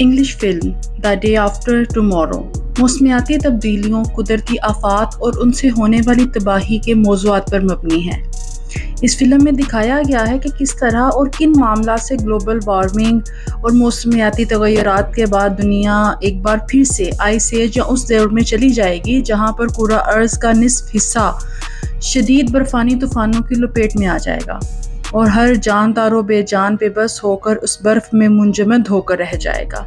English film the day after tomorrow موسمیاتی تبدیلیوں، قدرتی آفات اور ان سے ہونے والی تباہی کے موضوعات پر مبنی ہے۔ اس فلم میں دکھایا گیا ہے کہ کس طرح اور کن معاملات سے گلوبل وارمنگ اور موسمیاتی تغیرات کے بعد دنیا ایک بار پھر سے آئس ایج یا اس دور میں چلی جائے گی جہاں پر پورا ارض کا نصف حصہ شدید برفانی طوفانوں کی لپیٹ میں آ جائے گا اور ہر جاندار و بے جان بے بس ہو کر اس برف میں منجمد ہو کر رہ جائے گا۔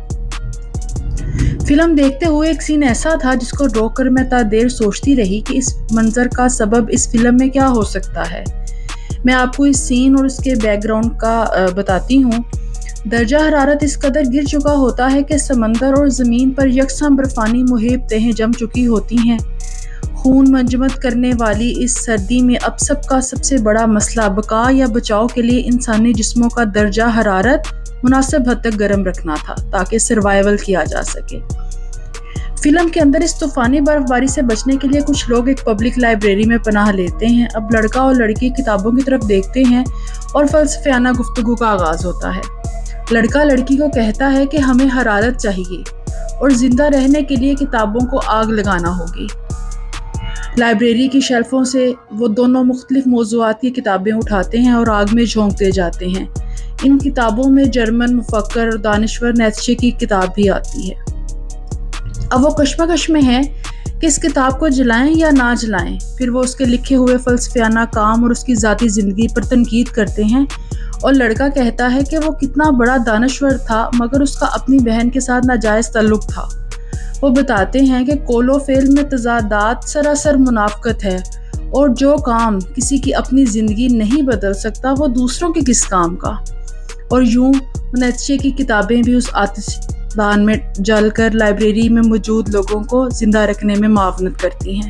فلم دیکھتے ہوئے ایک سین ایسا تھا جس کو روک کر میں تا دیر سوچتی رہی کہ اس منظر کا سبب اس فلم میں کیا ہو سکتا ہے۔ میں آپ کو اس سین اور اس کے بیک گراؤنڈ کا بتاتی ہوں۔ درجہ حرارت اس قدر گر چکا ہوتا ہے کہ سمندر اور زمین پر یکساں برفانی محیط تہیں جم چکی ہوتی ہیں۔ خون منجمد کرنے والی اس سردی میں اب سب سے بڑا مسئلہ بقا یا بچاؤ کے لیے انسانی جسموں کا درجہ حرارت مناسب حد تک گرم رکھنا تھا تاکہ سروائیول کیا جا سکے۔ فلم کے اندر اس طوفانی برف باری سے بچنے کے لیے کچھ لوگ ایک پبلک لائبریری میں پناہ لیتے ہیں۔ اب لڑکا اور لڑکی کتابوں کی طرف دیکھتے ہیں اور فلسفیانہ گفتگو کا آغاز ہوتا ہے۔ لڑکا لڑکی کو کہتا ہے کہ ہمیں حرارت چاہیے اور زندہ رہنے کے لیے کتابوں کو آگ لگانا ہوگی۔ لائبریری کی شیلفوں سے وہ دونوں مختلف موضوعات کی کتابیں اٹھاتے ہیں اور آگ میں جھونکتے جاتے ہیں۔ ان کتابوں میں جرمن مفکر اور دانشور نیتشے کی کتاب بھی آتی ہے۔ اب وہ کشمکش میں ہے کہ اس کتاب کو جلائیں یا نہ جلائیں۔ پھر وہ اس کے لکھے ہوئے فلسفیانہ کام اور اس کی ذاتی زندگی پر تنقید کرتے ہیں اور لڑکا کہتا ہے کہ وہ کتنا بڑا دانشور تھا مگر اس کا اپنی بہن کے ساتھ ناجائز تعلق تھا۔ وہ بتاتے ہیں کہ قول و فعل میں تضادات سراسر منافقت ہے اور جو کام کسی کی اپنی زندگی نہیں بدل سکتا وہ دوسروں کے کس کام کا۔ اور یوں نیتشے کی کتابیں بھی اس آتش دان میں جل کر لائبریری میں موجود لوگوں کو زندہ رکھنے میں معاونت کرتی ہیں۔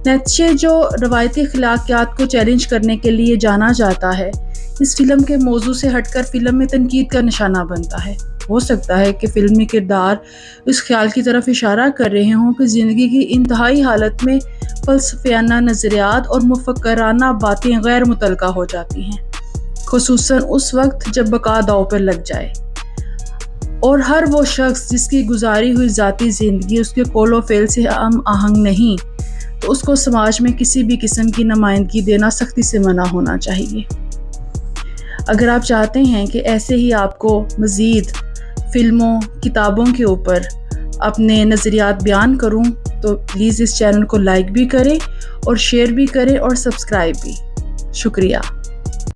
نیتشے جو روایتی اخلاقیات کو چیلنج کرنے کے لیے جانا جاتا ہے، اس فلم کے موضوع سے ہٹ کر فلم میں تنقید کا نشانہ بنتا ہے۔ ہو سکتا ہے کہ فلمی کردار اس خیال کی طرف اشارہ کر رہے ہوں کہ زندگی کی انتہائی حالت میں فلسفیانہ نظریات اور مفکرانہ باتیں غیر متعلقہ ہو جاتی ہیں، خصوصاً اس وقت جب بقا داؤ پر لگ جائے، اور ہر وہ شخص جس کی گزاری ہوئی ذاتی زندگی اس کے قول و فعل سے ہم آہنگ نہیں تو اس کو سماج میں کسی بھی قسم کی نمائندگی دینا سختی سے منع ہونا چاہیے۔ اگر آپ چاہتے ہیں کہ ایسے ہی آپ کو مزید فلموں، کتابوں کے اوپر اپنے نظریات بیان کروں تو پلیز اس چینل کو لائک بھی کریں اور شیئر بھی کریں اور سبسکرائب بھی۔ شکریہ۔